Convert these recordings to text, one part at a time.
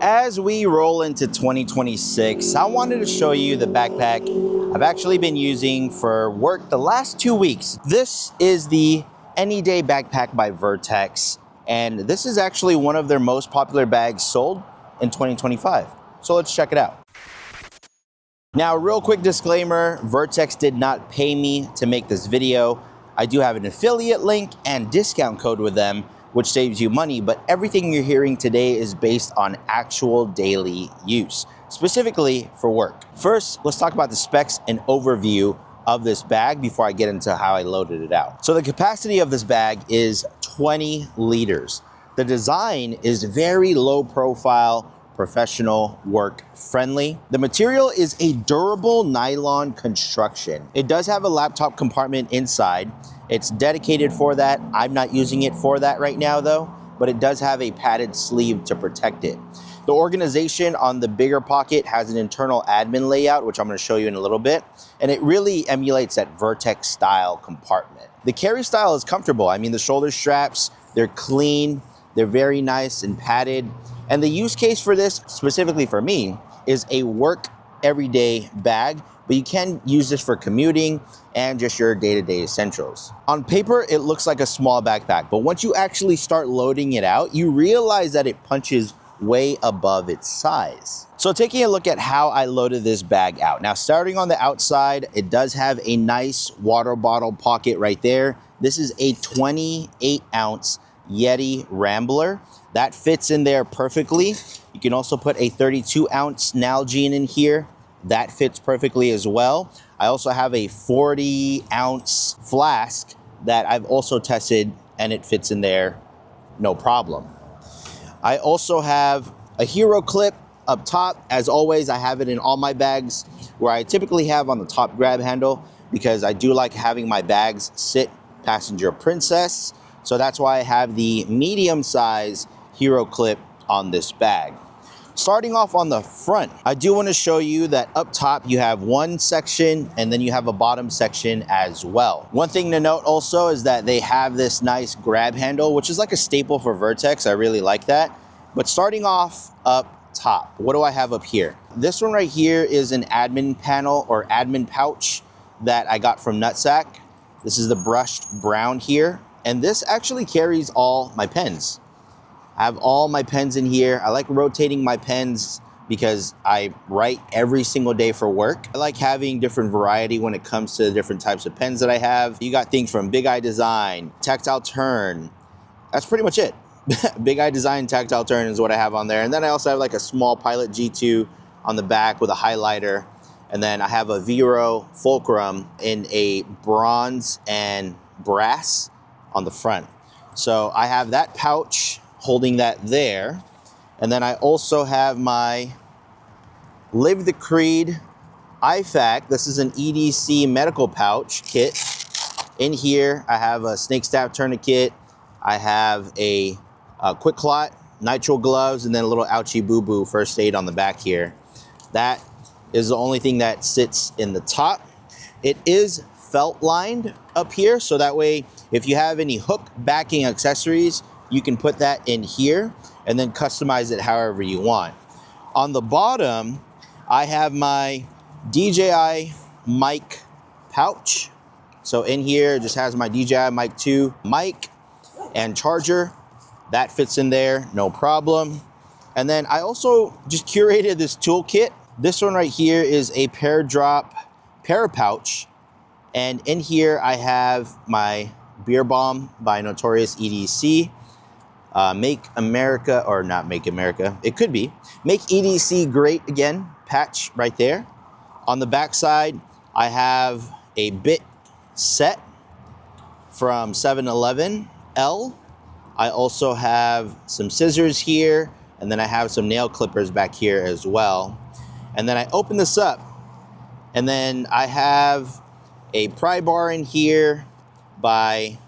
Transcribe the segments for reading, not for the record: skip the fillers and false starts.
As we roll into 2026, I wanted to show you the backpack I've actually been using for work the last 2 weeks. This is the Any Day Backpack by Vertx, and this is actually one of their most popular bags sold in 2025. So let's check it out. Now, real quick disclaimer, Vertx did not pay me to make this video. I do have an affiliate link and discount code with them, which saves you money, but everything you're hearing today is based on actual daily use, specifically for work. First, let's talk about the specs and overview of this bag before I get into how I loaded it out. So the capacity of this bag is 20 liters. The design is very low profile, professional, work friendly. The material is a durable nylon construction. It does have a laptop compartment inside. It's dedicated for that. I'm not using it for that right now though, but it does have a padded sleeve to protect it. The organization on the bigger pocket has an internal admin layout, which I'm going to show you in a little bit, and it really emulates that Vertx style compartment. The carry style is comfortable. I mean, the shoulder straps, they're clean, they're very nice and padded. And the use case for this, specifically for me, is a work everyday bag, but you can use this for commuting and just your day-to-day essentials. On paper, it looks like a small backpack, but once you actually start loading it out, you realize that it punches way above its size. So taking a look at how I loaded this bag out. Now, starting on the outside, it does have a nice water bottle pocket right there. This is a 28-ounce Yeti Rambler. That fits in there perfectly. You can also put a 32-ounce Nalgene in here. That fits perfectly as well. I also have a 40-ounce flask that I've also tested, and it fits in there no problem. I also have a hero clip up top. As always, I have it in all my bags where I typically have on the top grab handle because I do like having my bags sit passenger princess. So that's why I have the medium size hero clip on this bag. Starting off on the front, I do want to show you that up top you have one section and then you have a bottom section as well. One thing to note also is that they have this nice grab handle, which is like a staple for Vertx. I really like that. But starting off up top, what do I have up here? This one right here is an admin panel or admin pouch that I got from Nutsack. This is the brushed brown here. And this actually carries all my pens. I have all my pens in here. I like rotating my pens because I write every single day for work. I like having different variety when it comes to the different types of pens that I have. You got things from Big Eye Design, Tactile Turn. That's pretty much it. Big Eye Design, Tactile Turn is what I have on there. And then I also have like a small Pilot G2 on the back with a highlighter. And then I have a Vero Fulcrum in a bronze and brass on the front. So I have that pouch holding that there. And then I also have my Live the Creed IFAC. This is an EDC medical pouch kit. In here, I have a snake staff tourniquet. I have a quick clot, nitrile gloves, and then a little ouchie boo-boo first aid on the back here. That is the only thing that sits in the top. It is felt lined up here, so that way if you have any hook backing accessories, you can put that in here and then customize it however you want. On the bottom, I have my DJI mic pouch. So in here, it just has my DJI Mic 2 mic and charger. That fits in there, no problem. And then I also just curated this toolkit. This one right here is a pair drop para pouch. And in here, I have my beer bomb by Notorious EDC. Make America, or not Make America, it could be. Make EDC Great Again patch right there. On the back side, I have a bit set from 7-Eleven L. I also have some scissors here, and then I have some nail clippers back here as well. And then I open this up, and then I have a pry bar in here by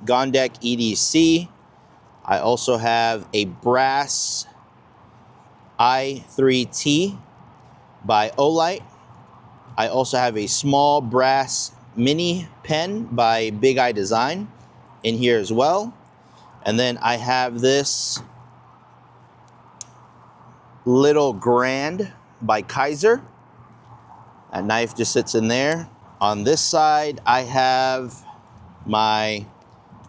Gondek EDC. I also have a brass i3T by Olight. I also have a small brass mini pen by Big Eye Design in here as well. And then I have this little Grand by Kaiser. That knife just sits in there. On this side, I have my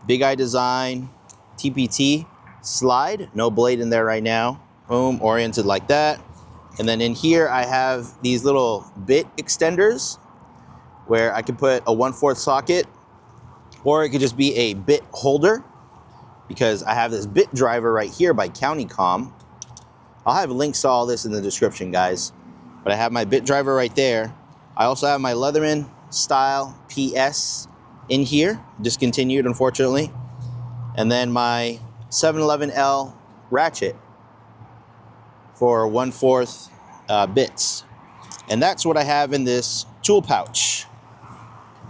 Big Eye Design TPT slide. No blade in there right now. Boom, oriented like that. And then in here, I have these little bit extenders where I can put a 1/4 socket, or it could just be a bit holder, because I have this bit driver right here by CountyCom. I'll have links to all this in the description, guys. But I have my bit driver right there. I also have my Leatherman style PS in here, discontinued unfortunately. And then my 711L ratchet for 1/4 bits. And that's what I have in this tool pouch.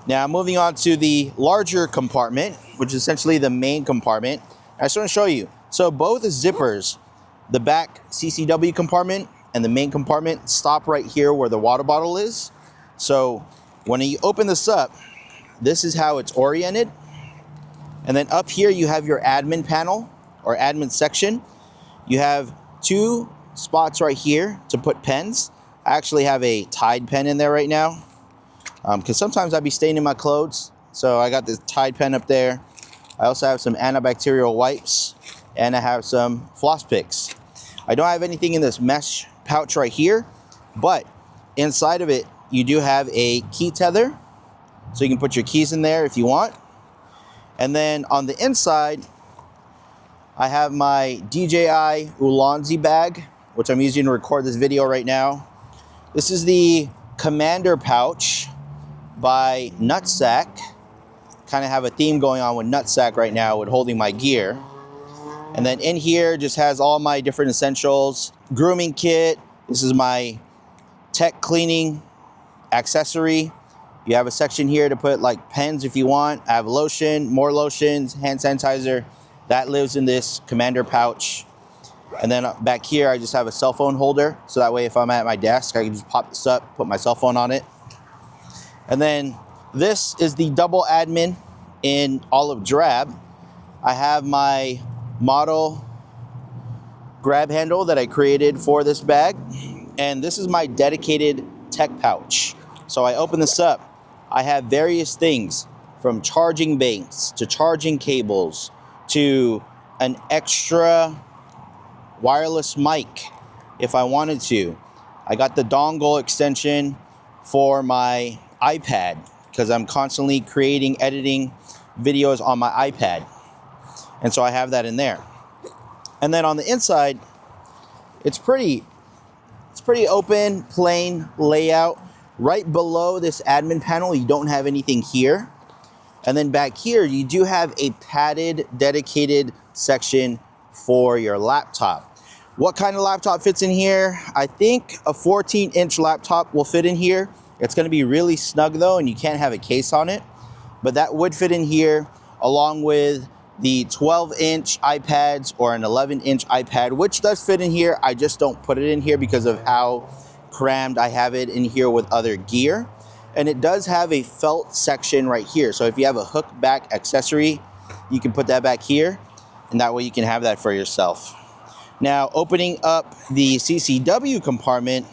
Now moving on to the larger compartment, which is essentially the main compartment. I just want to show you. So both zippers, the back CCW compartment and the main compartment, stop right here where the water bottle is. So when you open this up, this is how it's oriented. And then up here you have your admin panel or admin section. You have 2 spots right here to put pens. I actually have a Tide pen in there right now, because sometimes I'd be staining my clothes. So I got this Tide pen up there. I also have some antibacterial wipes, and I have some floss picks. I don't have anything in this mesh pouch right here, but inside of it, you do have a key tether. So you can put your keys in there if you want. And then on the inside, I have my DJI Ulanzi bag, which I'm using to record this video right now. This is the Commander pouch by Nutsack. Kind of have a theme going on with Nutsack right now with holding my gear. And then in here just has all my different essentials. Grooming kit. This is my tech cleaning accessory. You have a section here to put like pens if you want. I have lotion, more lotions, hand sanitizer. That lives in this Commander pouch. And then back here, I just have a cell phone holder. So that way if I'm at my desk, I can just pop this up, put my cell phone on it. And then this is the double admin in olive drab. I have my model grab handle that I created for this bag. And this is my dedicated tech pouch. So I open this up. I have various things from charging banks to charging cables to an extra wireless mic if I wanted to. I got the dongle extension for my iPad because I'm constantly creating, editing videos on my iPad. And so I have that in there. And then on the inside, it's pretty open, plain layout. Right below this admin panel, you don't have anything here. And then back here, you do have a padded, dedicated section for your laptop. What kind of laptop fits in here? I think a 14-inch laptop will fit in here. It's gonna be really snug though, and you can't have a case on it. But that would fit in here, along with the 12-inch iPads or an 11-inch iPad, which does fit in here. I just don't put it in here because of how crammed I have it in here with other gear. And it does have a felt section right here. So if you have a hook back accessory, you can put that back here, and that way you can have that for yourself. Now, opening up the CCW compartment,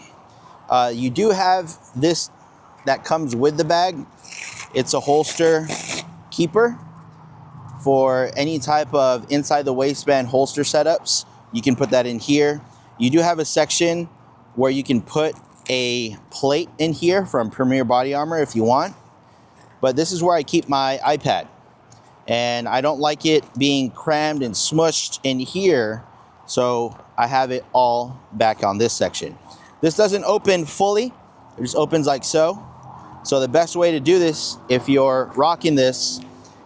you do have this that comes with the bag. It's a holster keeper for any type of inside the waistband holster setups. You can put that in here. You do have a section where you can put a plate in here from Premier Body Armor if you want. But this is where I keep my iPad. And I don't like it being crammed and smushed in here, so I have it all back on this section. This doesn't open fully, it just opens like so. So the best way to do this, if you're rocking this,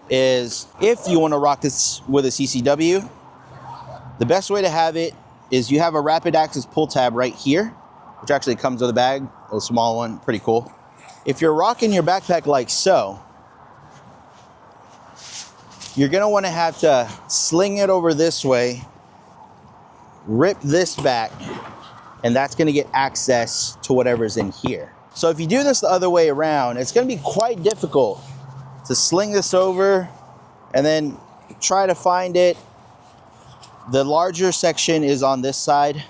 is if you want to rock this with a CCW, the best way to have it is you have a rapid access pull tab right here, which actually comes with a bag, a small one, pretty cool. If you're rocking your backpack like so, you're gonna wanna have to sling it over this way, rip this back, and that's gonna get access to whatever's in here. So if you do this the other way around, it's gonna be quite difficult to sling this over and then try to find it. The larger section is on this side.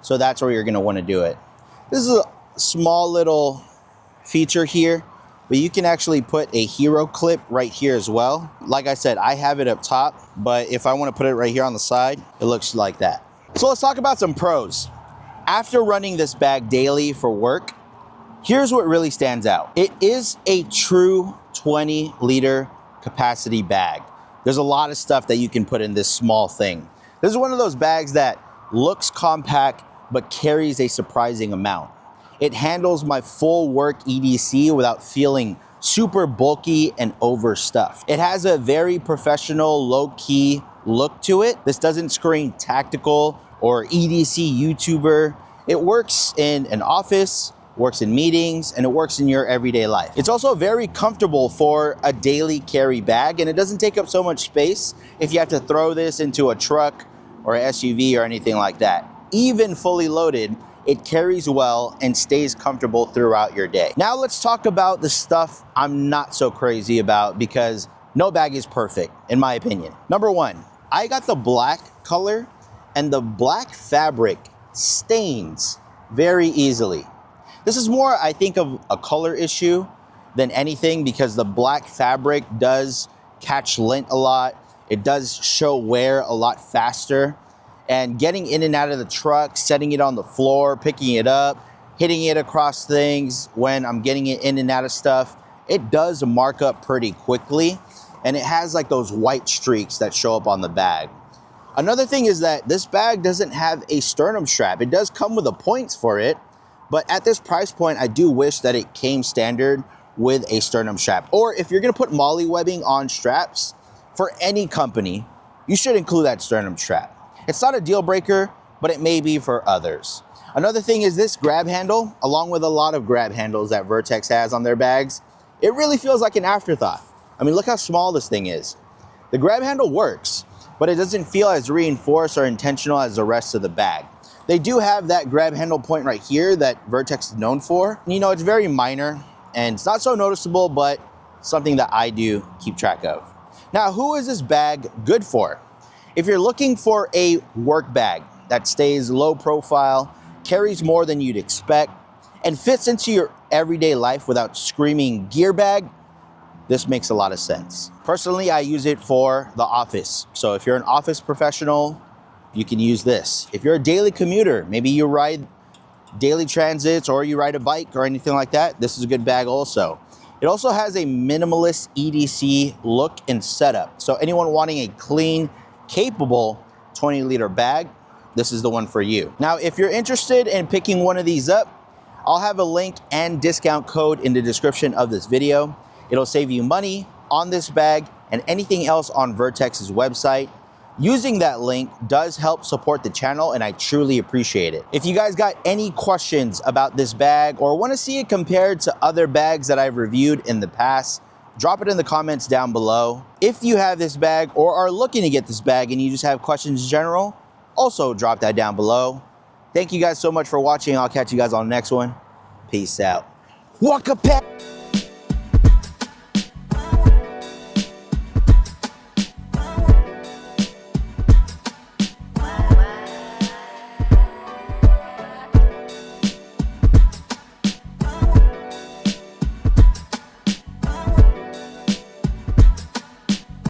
So that's where you're gonna wanna do it. This is a small little feature here, but you can actually put a hero clip right here as well. Like I said, I have it up top, but if I wanna put it right here on the side, it looks like that. So let's talk about some pros. After running this bag daily for work, here's what really stands out. It is a true 20-liter capacity bag. There's a lot of stuff that you can put in this small thing. This is one of those bags that looks compact, but carries a surprising amount. It handles my full work EDC without feeling super bulky and overstuffed. It has a very professional, low-key look to it. This doesn't scream tactical or EDC YouTuber. It works in an office, works in meetings, and it works in your everyday life. It's also very comfortable for a daily carry bag, and it doesn't take up so much space if you have to throw this into a truck or an SUV or anything like that. Even fully loaded, it carries well and stays comfortable throughout your day. Now let's talk about the stuff I'm not so crazy about, because no bag is perfect, in my opinion. Number one, I got the black color, and the black fabric stains very easily. This is more, I think, of a color issue than anything, because the black fabric does catch lint a lot. It does show wear a lot faster. And getting in and out of the truck, setting it on the floor, picking it up, hitting it across things when I'm getting it in and out of stuff, it does mark up pretty quickly. And it has like those white streaks that show up on the bag. Another thing is that this bag doesn't have a sternum strap. It does come with the points for it, but at this price point, I do wish that it came standard with a sternum strap. Or if you're gonna put MOLLE webbing on straps for any company, you should include that sternum strap. It's not a deal breaker, but it may be for others. Another thing is this grab handle, along with a lot of grab handles that Vertx has on their bags, it really feels like an afterthought. I mean, look how small this thing is. The grab handle works, but it doesn't feel as reinforced or intentional as the rest of the bag. They do have that grab handle point right here that Vertx is known for. You know, it's very minor and it's not so noticeable, but something that I do keep track of. Now, who is this bag good for? If you're looking for a work bag that stays low profile, carries more than you'd expect, and fits into your everyday life without screaming gear bag, this makes a lot of sense. Personally, I use it for the office. So if you're an office professional, you can use this. If you're a daily commuter, maybe you ride daily transits or you ride a bike or anything like that, this is a good bag also. It also has a minimalist EDC look and setup. So anyone wanting a clean, capable 20-liter bag, this is the one for you. Now, if you're interested in picking one of these up, I'll have a link and discount code in the description of this video. It'll save you money on this bag and anything else on Vertx's website. Using that link does help support the channel, and I truly appreciate it. If you guys got any questions about this bag or want to see it compared to other bags that I've reviewed in the past, drop it in the comments down below. If you have this bag or are looking to get this bag and you just have questions in general, also drop that down below. Thank you guys so much for watching. I'll catch you guys on the next one. Peace out. Walk a pet.